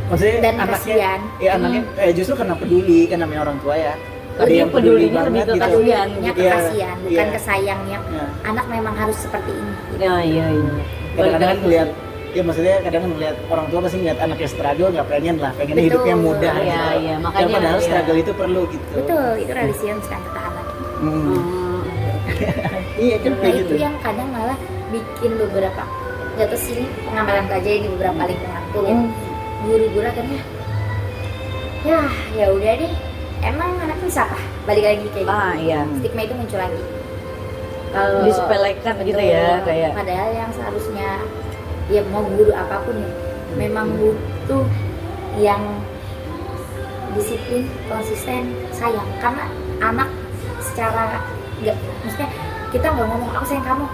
Maksudnya Dan anaknya, kasihan. ya anaknya justru karena peduli kan namanya orang tua ya. Ada Lebih yang peduli pedulinya lebih banget ke gitu. kasihan. Pedulinya ke Iya, kasihan, bukan iya. ke sayangnya. Ya. Anak memang harus seperti ini. Ya, iya, iya. Kadang-kadang kan ngeliat, ya maksudnya kadang ngeliat orang tua pasti ngeliat anaknya struggle nggak pengen lah, pengennya Betul. hidupnya mudah Iya, gitu. iya, Dan makanya, padahal iya. struggle itu perlu gitu. Betul, itu resilience kan, ketahanan. Hmm. Hmm. Iya kan Nah kayak itu gitu. yang kadang malah bikin beberapa, nggak tahu sih pengamatan aja di beberapa lingkunganku ya, Hmm. guru-guru akhirnya ya udah deh, emang anak bisa apa balik lagi kayak gitu. Ah, iya. Stigma itu muncul lagi kalau Disepelekan gitu ya, betul, kayak. padahal yang seharusnya ya mau guru apapun ya memang butuh yang disiplin, konsisten, sayang, karena anak secara nggak, maksudnya kita nggak ngomong aku sayang kamu,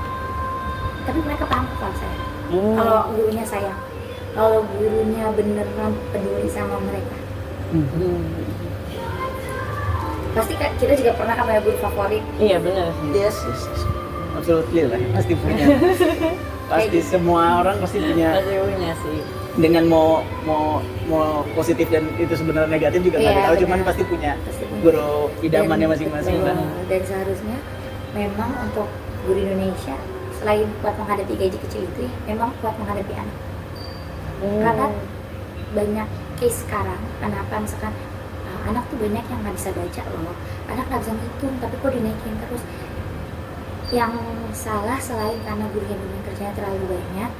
tapi mereka paham kalau sayang. Hmm. Kalau gurunya sayang, kalau gurunya beneran peduli sama mereka, Hmm. pasti kita juga pernah kan punya guru favorit. Iya, benar sih. Yes, yes, yes. Absolutely lah, pasti punya. Pasti semua orang pasti punya. Pasti punya sih. Dengan mau positif dan itu sebenarnya negatif juga nggak Iya, tahu, cuman benar. pasti punya Pasti punya. guru idamannya Dan- masing-masing betul. kan. Dan seharusnya memang untuk guru Indonesia selain kuat menghadapi gaji kecil itu ya, memang kuat menghadapi anak. Hmm. Karena banyak case sekarang kenapa misalkan anak tuh banyak yang nggak bisa baca loh, anak nggak bisa ngitung, tapi kok dinaikin terus. Yang salah selain karena gurunya beban kerjanya terlalu banyak,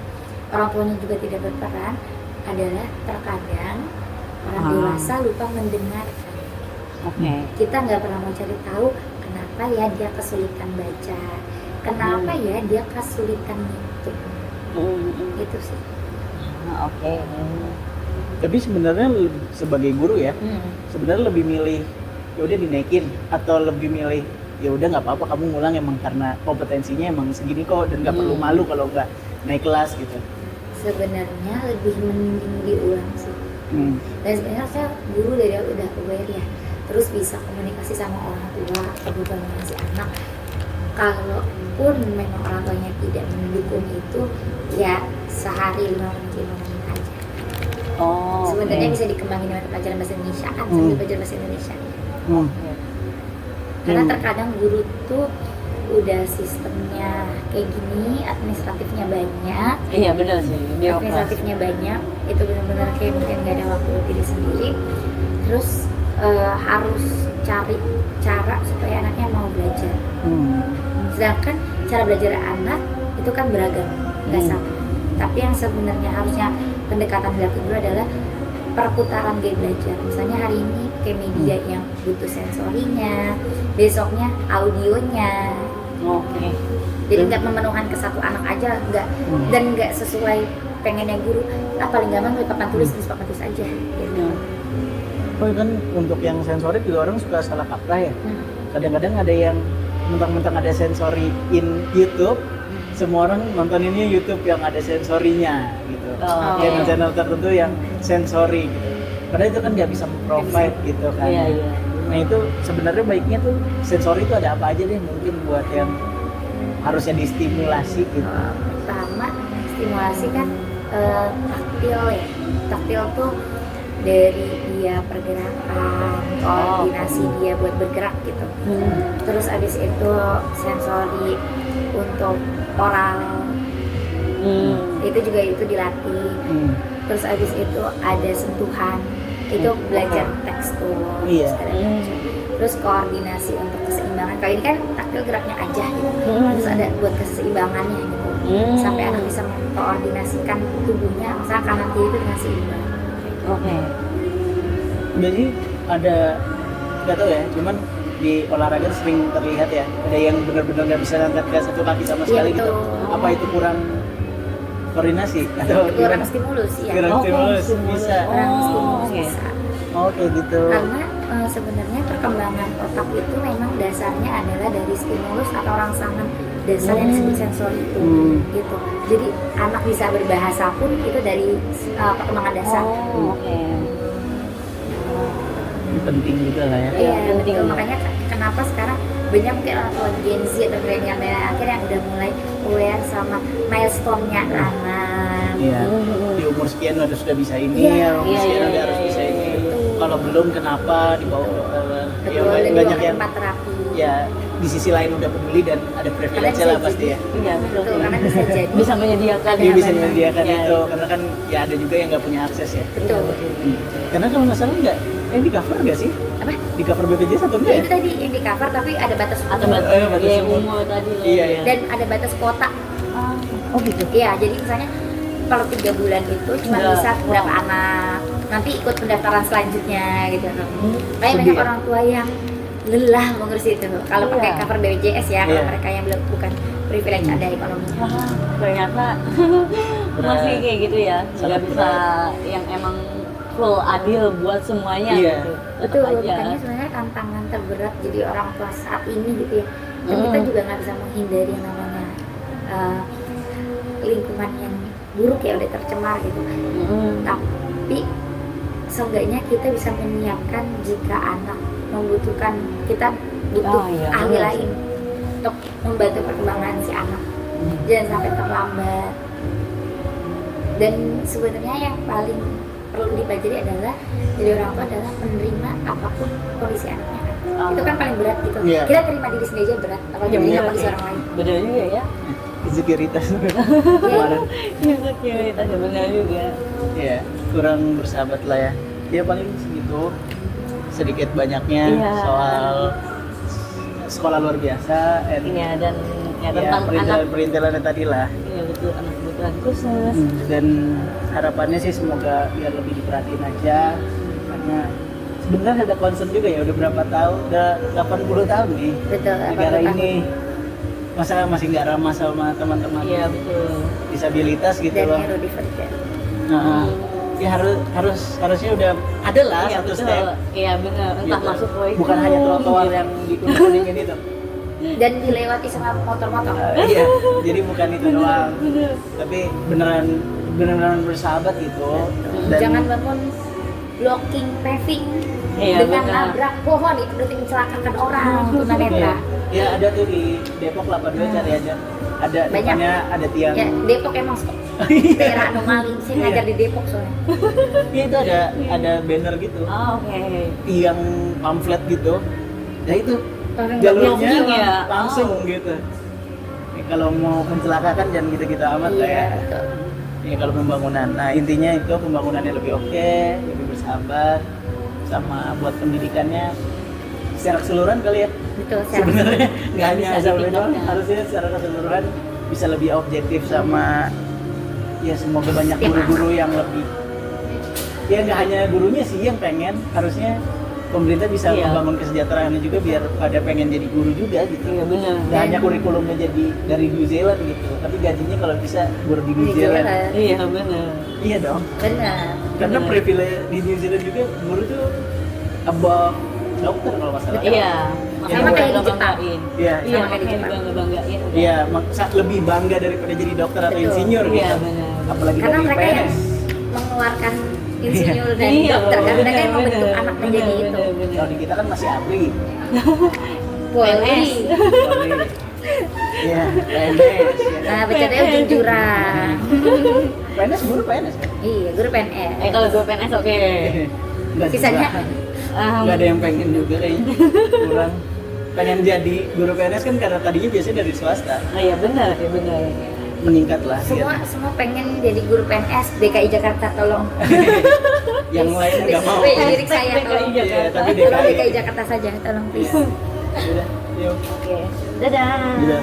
orang tuanya juga tidak berperan, adalah terkadang orang dewasa lupa mendengar. Oke. Kita nggak pernah mau cari tahu kenapa ya dia kesulitan baca, kenapa ya dia kesulitan ngitung. Itu sih. Oke. Tapi sebenarnya sebagai guru ya, sebenarnya lebih milih ya udah dinaikin atau lebih milih ya udah nggak apa-apa kamu ngulang emang karena kompetensinya emang segini kok dan nggak perlu malu kalau nggak naik kelas gitu. Sebenarnya lebih mending diulang sih. Dan sebenarnya saya guru dari awal udah aware ya, terus bisa komunikasi sama orang tua kebutuhan si anak. Kalaupun memang orang tuanya tidak mendukung itu, ya sehari 5 menit aja. Oh. Sebenarnya bisa dikembangin dengan pelajaran bahasa Indonesia kan, sambil belajar bahasa Indonesia. Karena terkadang guru tuh udah sistemnya kayak gini, administratifnya banyak. Iya benar sih. Administratifnya banyak, itu benar-benar kayak mungkin gak ada waktu untuk diri sendiri. Terus harus cari cara supaya anaknya mau belajar. Sedangkan cara belajar anak itu kan beragam, nggak sama. Tapi yang sebenarnya harusnya pendekatan dilakukan dulu adalah perputaran gaya belajar. Misalnya hari ini kayak media yang butuh sensorinya, besoknya audionya. Oke. Jadi nggak memenuhkan ke satu anak aja, nggak dan nggak sesuai pengennya guru. Paling gampang beli papan tulis aja. Gitu. Oh kan untuk yang sensorik juga orang suka salah kaprah ya. Kadang-kadang ada yang mentang-mentang ada sensori in YouTube, semua orang nontoninnya YouTube yang ada sensorinya gitu. Channel tertentu yang sensori gitu. Padahal itu kan nggak bisa provide gitu kan. Iya. Nah itu sebenarnya baiknya tuh sensori itu ada apa aja deh mungkin buat yang harusnya distimulasi gitu. Pertama stimulasi kan taktil ya. Taktil tuh dari dia pergerakan, koordinasi dia buat bergerak gitu. Terus abis itu sensori untuk oral, itu juga itu dilatih. Terus abis itu ada sentuhan, itu belajar tekstur. Terus koordinasi untuk keseimbangan. Kalau ini kan taktil geraknya aja gitu. Terus ada buat keseimbangannya gitu. Sampai anak bisa mengkoordinasikan tubuhnya, misalnya kanan kiri itu dengan seimbang. Oke. Jadi ada nggak tahu ya, cuman di olahraga sering terlihat ya ada yang benar-benar nggak bisa angkat ke satu kaki sama sekali gitu. Apa itu kurang koordinasi atau kurang stimulus ya? Kurang stimulus bisa. Kurang stimulus bisa. Oke gitu. Karena sebenarnya perkembangan otak itu memang dasarnya adalah dari stimulus atau rangsangan dasar yang disebut sensori itu, gitu. Jadi anak bisa berbahasa pun itu dari perkembangan dasar. Oke. Ini penting juga lah ya. Iya, betul. Makanya kenapa sekarang banyak mungkin orang tua Gen Z atau milenial akhirnya yang udah mulai aware sama milestone-nya anak. Iya. Di umur sekian udah sudah bisa ini, umur sekian udah harus bisa ini. Kalau belum kenapa dibawa ke Betul, dan banyak yang tempat terapi. Ya di sisi lain udah peduli dan ada privilege lah pasti ya. Iya betul. Karena bisa jadi. Bisa menyediakan. Dia bisa banyak. menyediakan Iya, itu karena kan ya ada juga yang nggak punya akses ya. Betul. Karena kalau nggak salah nggak, di cover nggak sih? Apa? Di cover BPJS atau Ya, enggak? itu tadi yang di cover tapi ada batas Atau umur. batas umur tadi loh. Iya. Dan ada batas kuota. Oh gitu. Iya, jadi misalnya per 3 bulan itu cuma bisa berapa anak, nanti ikut pendaftaran selanjutnya gitu. Kayak banyak orang tua yang lelah mengurus itu. Kalau pakai cover BPJS ya, kalau mereka yang belum bukan privilege ada ekonominya. Ternyata masih kayak gitu ya, nggak bisa yang emang full adil buat semuanya gitu. Betul, Tetap aja. makanya sebenarnya tantangan terberat jadi orang tua saat ini gitu ya. Dan kita juga nggak bisa menghindari yang namanya lingkungan yang buruk ya, udah tercemar gitu. Tapi seenggaknya kita bisa menyiapkan jika anak membutuhkan, kita butuh ahli lain untuk membantu perkembangan si anak. Jangan sampai terlambat. Dan sebenarnya yang paling perlu dipelajari adalah jadi orang tua adalah menerima apapun kondisi anaknya kan. Itu kan paling berat gitu. Kita terima diri sendiri aja berat, apalagi terima kondisi orang lain. Bener juga ya. Insecuritas kemarin. Insecuritas bener juga. Iya, kurang bersahabat lah ya. Ya paling segitu. sedikit banyaknya Iya. soal sekolah luar biasa Iya, dan ya, ya, tentang anak. perintilan tadi lah. Iya betul, anak kebutuhan khusus. Dan harapannya sih semoga biar lebih diperhatiin aja, karena sebenarnya ada concern juga ya, udah berapa tahun, udah 80 tahun nih Betul, negara 80 ini, masa masih nggak ramah sama teman-teman Iya betul. disabilitas gitu Dan loh. neurodivergent. Nah, ya harusnya udah ada lah Iya satu betul. step. Iya benar. Entah Gitu. masuk proyek. Bukan hanya trotoar yang dikuning-kuningin itu. Dan dilewati sama motor-motor. Iya, jadi bukan itu doang. Tapi beneran bersahabat gitu. Dan Jangan bangun blocking paving Iya, dengan benar. nabrak pohon, itu berarti mencelakakan orang tunanetra. ya ada tuh di Depok 82 cari aja. Ada Banyak. depannya ada tiang. Ya, Depok emang daerah anomali. Saya Iya. ngajar di Depok soalnya. Iya, itu ada banner gitu. Oh, oke. Tiang pamflet gitu. Nah itu Orang jalurnya blocking ya? langsung gitu. Ya, kalau mau mencelakakan jangan gitu-gitu amat lah Iya, ya. betul. Ya kalau pembangunan. Nah intinya itu pembangunannya lebih oke, lebih bersahabat, sama buat pendidikannya secara keseluruhan kali ya. Betul, Sebenarnya nggak hanya Bisa SLB doang, ditingkatkan. harusnya secara keseluruhan bisa lebih objektif sama ya semoga banyak Setiap guru-guru yang lebih, ya nggak hanya gurunya sih yang pengen, harusnya pemerintah bisa Iya. membangun kesejahteraannya juga biar pada pengen jadi guru juga gitu. Iya benar. Nggak hanya kurikulumnya jadi dari New Zealand gitu, tapi gajinya kalau bisa guru di New Zealand. Iya benar. Iya dong, Benar. karena Bener. privilege di New Zealand juga guru tuh above dokter kalau nggak salah. Iya. Sama kayak di Jepang. Iya, Iya, Sama kayak di makanya Jepang. bangga-banggain. Iya, lebih bangga daripada jadi dokter atau Betul. insinyur Iya gitu. benar. Apalagi Karena dari mereka yang PNS. mengeluarkan insinyur dan Iya, dokter kan, mereka yang benar, membentuk benar, anak menjadi benar, itu. benar. Kalau di kita kan masih abri. Polri. PNS. Polri. Iya, PNS. Nah, bercandanya ujung jurang. PNS guru PNS kan? Iya, guru PNS. Kalau gue PNS oke. Enggak Sisanya Enggak ada yang pengen juga kayaknya. Kurang pengen jadi guru PNS kan karena tadinya biasanya dari swasta. Oh iya benar, ya benar. Meningkat lah. semua pengen jadi guru PNS DKI Jakarta, tolong. Yang lain nggak mau. Lirik saya DKI tolong. Jakarta. Iya, tapi Tolong DKI. DKI Jakarta saja, tolong please. Udah, yuk. Oke. Dadah. Dadah.